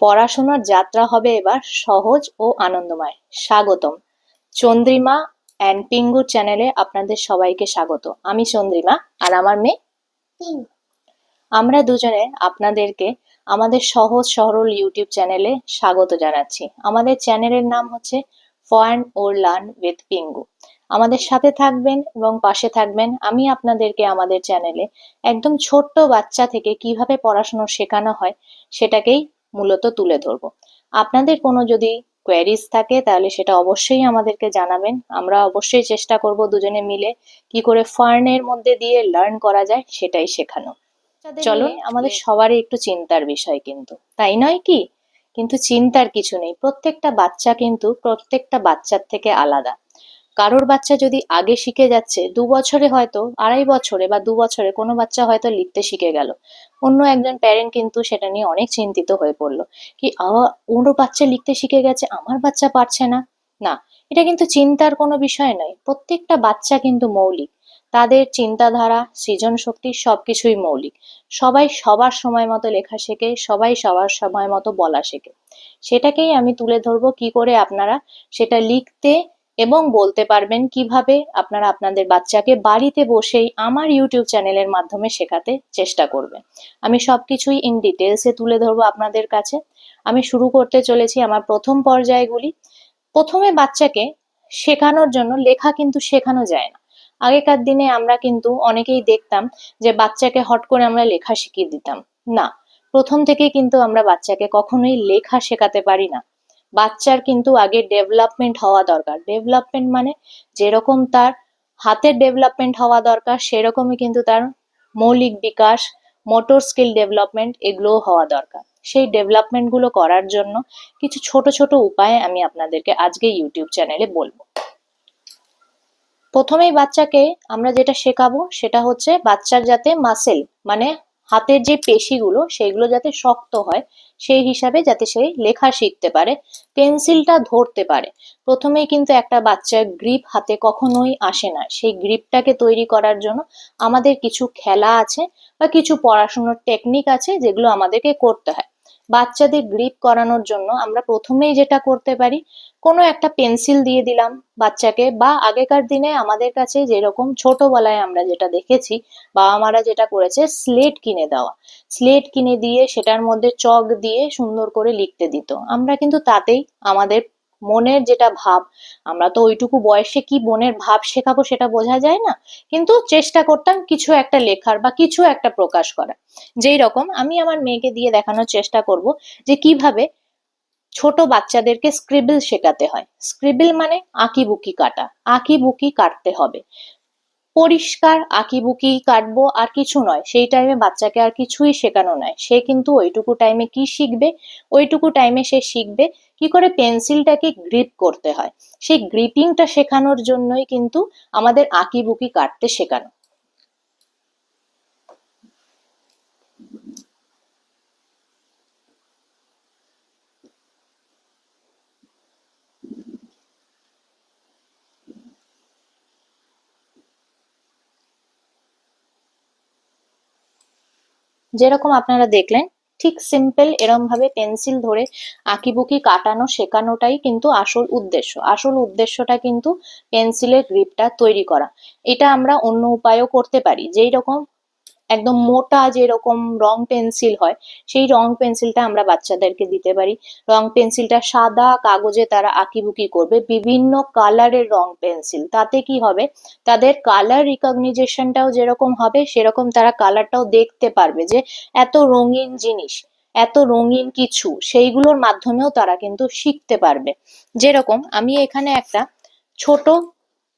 পড়াশোনার যাত্রা হবে এবার সহজ ও আনন্দময়। স্বাগতম চন্দ্রিমা অ্যান্ড পিঙ্গুর চ্যানেলে আপনাদের সবাইকে স্বাগত। আমি চন্দ্রিমা আর আমার মেয়ে পিঙ্গু। আমরা দুজনে আপনাদেরকে আমাদের সহজ সরল ইউটিউব চ্যানেলে স্বাগত জানাচ্ছি। আমাদের চ্যানেলের নাম হচ্ছে ফান ওর লার্ন উইথ পিঙ্গু। আমাদের সাথে থাকবেন এবং পাশে থাকবেন। আমি আপনাদেরকে আমাদের চ্যানেলে একদম ছোট্ট বাচ্চা থেকে কিভাবে পড়াশোনা শেখানো হয় সেটাকেই মূলত তুলে ধরবো। আপনাদের কোনো যদি কোয়েরিজ থাকে তাহলে সেটা অবশ্যই আমাদেরকে জানাবেন। আমরা অবশ্যই চেষ্টা করব দুজনে মিলে কি করে ফার্নের মধ্যে দিয়ে লার্ন করা যায় সেটাই শেখানো। চলুন, আমাদের সবারই একটু চিন্তার বিষয়, কিন্তু তাই নয় কি? কিন্তু চিন্তার কিছু নেই, প্রত্যেকটা বাচ্চা কিন্তু প্রত্যেকটা বাচ্চার থেকে আলাদা। কারোর বাচ্চা যদি আগে শিখে যাচ্ছে, 2 বছরে হয়তো, 2.5 বছরে বা 2 বছরে কোনো বাচ্চা হয়তো লিখতে শিখে গেল, অন্য একজন প্যারেন্ট কিন্তু সেটা নিয়ে অনেক চিন্তিত হয়ে পড়লো কি ওর বাচ্চা লিখতে শিখে গেছে, আমার বাচ্চা পারছে না। না, এটা কিন্তু চিন্তার কোনো বিষয় নয়। প্রত্যেকটা বাচ্চা কিন্তু মৌলিক, তাদের চিন্তাধারা, সৃজন শক্তি সবকিছুই মৌলিক। সবাই সবার সময় মতো লেখা শেখে, সবাই সবার সময় মতো বলা শেখে। সেটাকেই আমি তুলে ধরবো কি করে আপনারা সেটা লিখতে এবং বলতে পারবেন, কিভাবে আপনারা আপনাদের বাচ্চাকে বাড়িতে বসেই আমার ইউটিউব চ্যানেলের মাধ্যমে শেখাতে চেষ্টা করবেন। আমি সবকিছুই ইন ডিটেলসে তুলে ধরবো আপনাদের কাছে। আমি শুরু করতে চলেছি আমার প্রথম পর্যায়গুলি। প্রথমে বাচ্চাকে শেখানোর জন্য লেখা কিন্তু শেখানো যায় না। আগেকার দিনে আমরা কিন্তু অনেকেই দেখতাম যে বাচ্চাকে হট করে আমরা লেখা শিখিয়ে দিতাম। না, প্রথম থেকে কিন্তু আমরা বাচ্চাকে কখনোই লেখা শেখাতে পারি না। বাচ্চার কিন্তু আগে ডেভেলপমেন্ট হওয়া দরকার। ডেভেলপমেন্ট মানে যেরকম তার হাতের ডেভেলপমেন্ট হওয়া দরকার, সেরকমই কিন্তু তার মৌলিক বিকাশ, মোটর স্কিল ডেভেলপমেন্ট এগুলোও হওয়া দরকার। সেই ডেভেলপমেন্ট গুলো করার জন্য কিছু ছোট ছোট উপায় আমি আপনাদেরকে আজকে ইউটিউব চ্যানেলে বলবো। প্রথমেই বাচ্চাকে আমরা যেটা শেখাবো সেটা হচ্ছে বাচ্চার যাতে মাসেল মানে হাতের যে পেশিগুলো সেগুলো যাতে শক্ত হয়, সেই হিসাবে যাতে সে লেখা শিখতে পারে, পেন্সিলটা ধরতে পারে। প্রথমেই কিন্তু একটা বাচ্চার গ্রিপ হাতে কখনোই আসে না। সেই গ্রিপটাকে তৈরি করার জন্য আমাদের কিছু খেলা আছে বা কিছু পড়াশোনার টেকনিক আছে যেগুলো আমাদেরকে করতে হয়। বাচ্চাদের গ্রিপ করানোর জন্য আমরা প্রথমেই যেটা করতে পারি, কোনো একটা পেন্সিল দিয়ে দিলাম বাচ্চাকে, বা আগেকার দিনে আমাদের কাছে যেরকম ছোটবেলায় আমরা যেটা দেখেছি, বাবা মারা যেটা করেছে, স্লেট কিনে দেওয়া। স্লেট কিনে দিয়ে সেটার মধ্যে চক দিয়ে সুন্দর করে লিখতে দিত। আমরা কিন্তু তাতেই আমাদের মনের যেটা ভাব, আমরা তো ওইটুকু বয়সে কি মনের ভাব শেখাবো সেটা বোঝা যায় না, কিন্তু চেষ্টা করতাম কিছু একটা লেখার বা কিছু একটা প্রকাশ করার। যেই রকম আমি আমার মেয়েকে দিয়ে দেখানোর চেষ্টা করব যে কিভাবে ছোট বাচ্চাদেরকে স্ক্রিবল শেখাতে হয়। স্ক্রিবল মানে আঁকিবুকি কাটা, আঁকিবুকি কাটতে হবে। পরিষ্কার আঁকিবুকি কাটবো আর কিছু নয়। সেই টাইমে বাচ্চাকে আর কিছুই শেখানো নয়। সে কিন্তু ওইটুকু টাইমে কি শিখবে, ওইটুকু টাইমে সে শিখবে কি করে পেন্সিলটাকে গ্রিপ করতে হয়। সেই গ্রিপিংটা শেখানোর জন্যই কিন্তু আমাদের আঁকিবুকি কাটতে শেখানো। যেরকম আপনারা দেখলেন, ঠিক সিম্পল এরম ভাবে পেন্সিল ধরে আঁকিবুকি কাটানো শেখানোটাই কিন্তু আসল উদ্দেশ্য। আসল উদ্দেশ্যটা কিন্তু পেন্সিলের গ্রিপটা তৈরি করা। এটা আমরা অন্য উপায়ও করতে পারি। যেই রকম একদম মোটা যেরকম রং পেন্সিল হয়, সেই রং পেন্সিলটা আমরা বাচ্চাদেরকে দিতে পারি। রং পেন্সিলটা সাদা কাগজে তারা আঁকিবুকি করবে, বিভিন্ন কালারের রং পেন্সিল। তাতে কি হবে, তাদের কালার রিকগনিজেশনটাও যেরকম হবে সেরকম তারা কালারটাও দেখতে পারবে যে এত রঙিন জিনিস, এত রঙিন কিছু, সেইগুলোর মাধ্যমেও তারা কিন্তু শিখতে পারবে। যেরকম আমি এখানে ছোট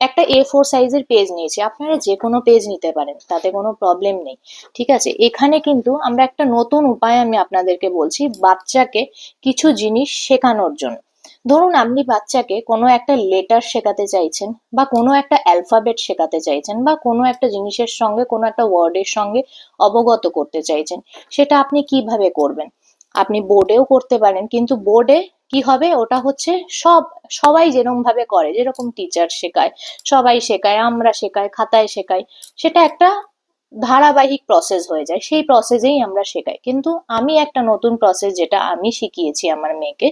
একটা A4 সাইজের পেজ নিয়েছি। আপনারা যে কোনো পেজ নিতে পারেন, তাতে কোনো প্রবলেম নেই। ঠিক আছে, এখানে কিন্তু আমরা একটা নতুন উপায় আমি আপনাদেরকে বলছি বাচ্চাকে কিছু জিনিস শেখানোর জন্য। ধরুন আপনি বাচ্চাকে কোনো একটা লেটার শেখাতে চাইছেন, বা কোনো একটা অ্যালফাবেট শেখাতে চাইছেন, বা কোনো একটা জিনিসের সঙ্গে কোনো একটা ওয়ার্ডের সঙ্গে অবগত করতে চাইছেন। সেটা আপনি কিভাবে করবেন? আপনি বোর্ডেও করতে পারেন, কিন্তু বোর্ডে কি হবে, ওটা হচ্ছে সবাই যেরকম ভাবে করে, যেরকম টিচার শেখায়, সবাই শেখায়, আমরা শেখাই, খাতায় শেখাই, সেটা একটা ধারাবাহিক প্রসেস হয়ে যায়, সেই প্রসেসেই আমরা শেখাই। কিন্তু আমি একটা নতুন প্রসেস যেটা আমি শিখিয়েছি আমার মেয়েকে,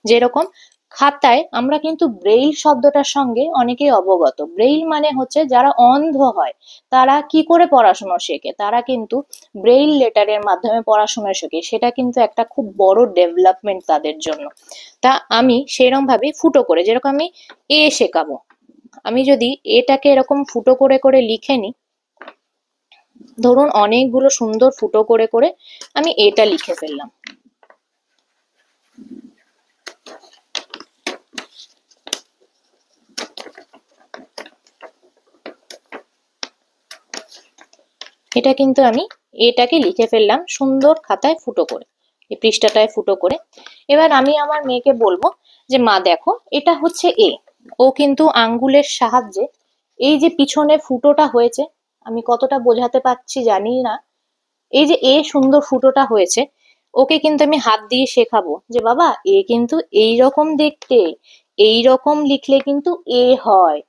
যেরকম খাতায় আমরা কিন্তু ব্রেইল শব্দটার সঙ্গে অনেকেই অবগত। ব্রেইল মানে হচ্ছে যারা অন্ধ হয় তারা কি করে পড়াশোনা শেখে, তারা কিন্তু ব্রেইল লেটারের মাধ্যমে পড়াশোনা শেখে, সেটা কিন্তু একটা খুব বড় ডেভেলপমেন্ট তাদের জন্য। তা আমি সেরকম ভাবে ফুটো করে, যেরকম আমি এ শেখাবো, আমি যদি এটাকে এরকম ফুটো করে করে লিখে নিই, ধরুন অনেকগুলো সুন্দর ফুটো করে করে আমি এটা লিখে ফেললাম, এটা কিন্তু আমি এটাকে লিখে ফেললাম সুন্দর খাতায় ফুটো করে, এই পৃষ্ঠাটায় ফুটো করে। এবার আমি আমার মেয়েকে বলবো যে মা দেখো এটা হচ্ছে এ। ও কিন্তু আঙ্গুলের সাহায্যে এই যে পিছনে ফুটোটা হয়েছে, আমি কতটা বোঝাতে পারছি জানি না, এই যে এ সুন্দর ফুটোটা হয়েছে, ওকে কিন্তু আমি হাত দিয়ে শেখাবো যে বাবা এ কিন্তু এই রকম দেখতে, এই রকম লিখলে কিন্তু এ হয়।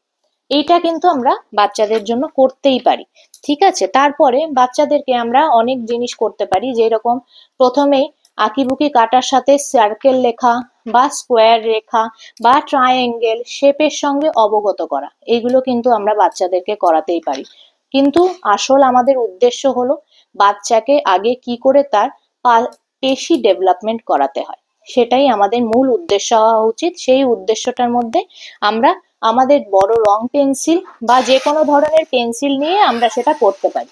এইটা কিন্তু আমরা বাচ্চাদের জন্য করতেই পারি, ঠিক আছে। তারপরে বাচ্চাদেরকে আমরা অনেক জিনিস করতে পারি, যেরকম প্রথমেই আঁকিবুকি কাটার সাথে সার্কেল লেখা বা স্কোয়ার রেখা বা ট্রায়াঙ্গেল শেপের সঙ্গে অবগত করা, এগুলো কিন্তু আমরা বাচ্চাদেরকে করাতেই পারি। কিন্তু আসল আমাদের উদ্দেশ্য হলো বাচ্চাকে আগে কি করে তার পেশি ডেভেলপমেন্ট করাতে হয়, সেটাই আমাদের মূল উদ্দেশ্য হওয়া উচিত। সেই উদ্দেশ্যটার মধ্যে আমরা আমাদের বড় রং পেন্সিল বা যে কোনো ধরনের পেন্সিল নিয়ে আমরা সেটা করতে পারি।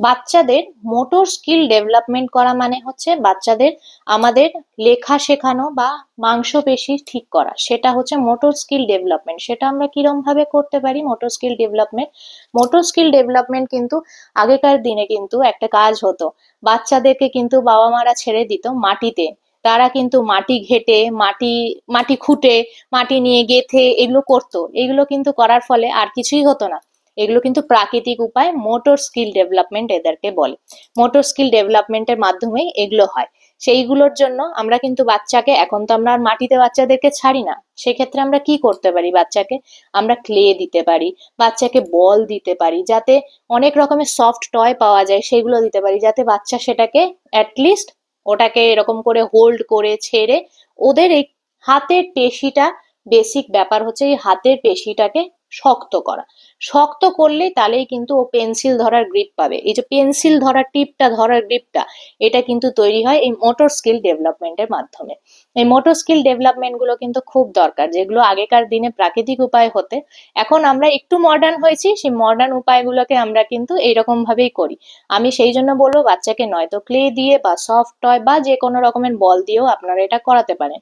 বাচ্চাদের মোটর স্কিল ডেভেলপমেন্ট করা মানে হচ্ছে বাচ্চাদের আমাদের লেখা শেখানো বা মাংসপেশি ঠিক করা, সেটা হচ্ছে মোটর স্কিল ডেভেলপমেন্ট। সেটা আমরা কিরম ভাবে করতে পারি motor skill development? Motor skill development কিন্তু আগেকার দিনে কিন্তু একটা কাজ হতো, বাচ্চাদেরকে কিন্তু বাবা মারা ছেড়ে দিত মাটিতে, তারা কিন্তু মাটি ঘেটে মাটি মাটি খুঁটে মাটি নিয়ে গেঁথে এগুলো করতো। এগুলো কিন্তু করার ফলে আর কিছুই হতো না, এগুলো কিন্তু প্রাকৃতিক উপায়, মোটর স্কিল ডেভেলপমেন্ট এদেরকে বলে। মোটর স্কিল ডেভেলপমেন্টের মাধ্যমেই এগুলো হয়। সেইগুলোর জন্য আমরা কিন্তু বাচ্চাকে, এখন তো আমরা আর মাটিতে বাচ্চাদেরকে ছাড়ি না, সেক্ষেত্রে আমরা কি করতে পারি, বাচ্চাকে আমরা ক্লে দিতে পারি, বাচ্চাকে বল দিতে পারি, যাতে অনেক রকমের সফট টয় পাওয়া যায় সেগুলো দিতে পারি, যাতে বাচ্চা সেটাকে অ্যাটলিস্ট ওটাকে এরকম করে হোল্ড করে ছেড়ে ওদের এই হাতের পেশিটা, বেসিক ব্যাপার হচ্ছে এই হাতের পেশিটাকে শক্ত করা। শক্ত করলে তাহলেই কিন্তু ও পেন্সিল ধরার গ্রিপ পাবে। এই যে পেন্সিল ধরার টিপটা, ধরার গ্রিপটা, এটা কিন্তু তৈরি হয় এই মোটর স্কিল ডেভেলপমেন্টের মাধ্যমে। এই মোটর স্কিল ডেভেলপমেন্ট গুলো কিন্তু খুব দরকার, যেগুলো আগেকার দিনে প্রাকৃতিক উপায় হতে, এখন আমরা একটু মডার্ন হয়েছি, সেই মডার্ন উপায়গুলোকে আমরা কিন্তু এইরকম ভাবেই করি। আমি সেই জন্য বলবো বাচ্চাকে নয়তো ক্লে দিয়ে বা সফট টয় বা যে কোনো রকমের বল দিয়েও আপনারা এটা করাতে পারেন।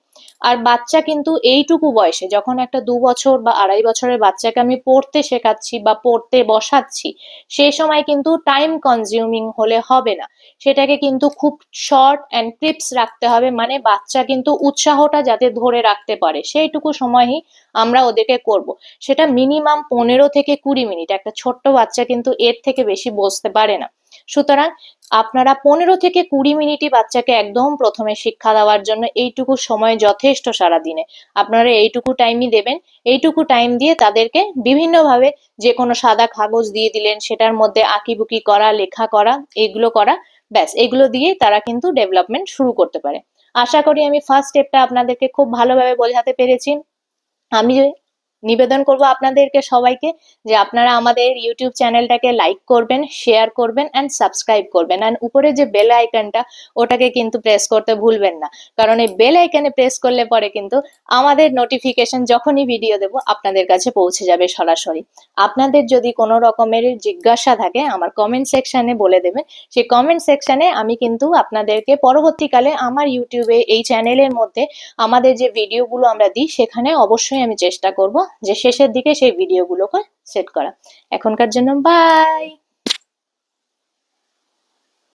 আর বাচ্চা কিন্তু এইটুকু বয়সে, যখন একটা 2 বছর বা 2.5 বছরের বাচ্চাকে আমি পড়তে শেখাচ্ছি বা পড়তে বসাচ্ছি, সেই সময় কিন্তু টাইম কনজিউমিং হলে হবে না, সেটাকে কিন্তু খুব শর্ট অ্যান্ড ক্রিপস রাখতে হবে, মানে বাচ্চা কিন্তু উৎসাহটা যাতে ধরে রাখতে পারে সেইটুকু সময়ই আমরা ওদেরকে করব। সেটা মিনিমাম 15 থেকে 20 মিনিট, একটা ছোট্ট বাচ্চা কিন্তু এর থেকে বেশি বসতে পারে না। সুতরাং আপনারা 15 থেকে 20 মিনিটই বাচ্চাকে একদম প্রথমে শিক্ষা দেওয়ার জন্য, এইটুকু সময় যথেষ্ট সারাদিনে, আপনারা এইটুকু টাইমই দেবেন। এইটুকু টাইম দিয়ে তাদেরকে বিভিন্নভাবে, যে কোনো সাদা কাগজ দিয়ে দিলেন, সেটার মধ্যে আঁকিবুকি করা, লেখা করা, এগুলো করা, ব্যাস এগুলো দিয়ে তারা কিন্তু ডেভেলপমেন্ট শুরু করতে পারে। আশা করি আমি ফার্স্ট স্টেপটা আপনাদেরকে খুব ভালোভাবে বোঝাতে পেরেছি। আমি নিবেদন করব আপনাদেরকে সবাইকে যে আপনারা আমাদের ইউটিউব চ্যানেলটাকে লাইক করবেন, শেয়ার করবেন অ্যান্ড সাবস্ক্রাইব করবেন, অ্যান্ড উপরে যে বেল আইকনটা ওটাকে কিন্তু প্রেস করতে ভুলবেন না, কারণ এই বেল আইকনে প্রেস করলে পরে কিন্তু আমাদের নোটিফিকেশন যখনই ভিডিও দেব আপনাদের কাছে পৌঁছে যাবে সরাসরি। আপনাদের যদি কোনো রকমের জিজ্ঞাসা থাকে আমার কমেন্ট সেকশনে বলে দেবেন, সেই কমেন্ট সেকশনে আমি কিন্তু আপনাদেরকে পরবর্তীকালে আমার ইউটিউবে এই চ্যানেলের মধ্যে আমাদের যে ভিডিওগুলো আমরা দিই সেখানে অবশ্যই আমি চেষ্টা করব যে শেষের দিকে সেই ভিডিওগুলোকে সেট করা। এখনকার জন্য বাই।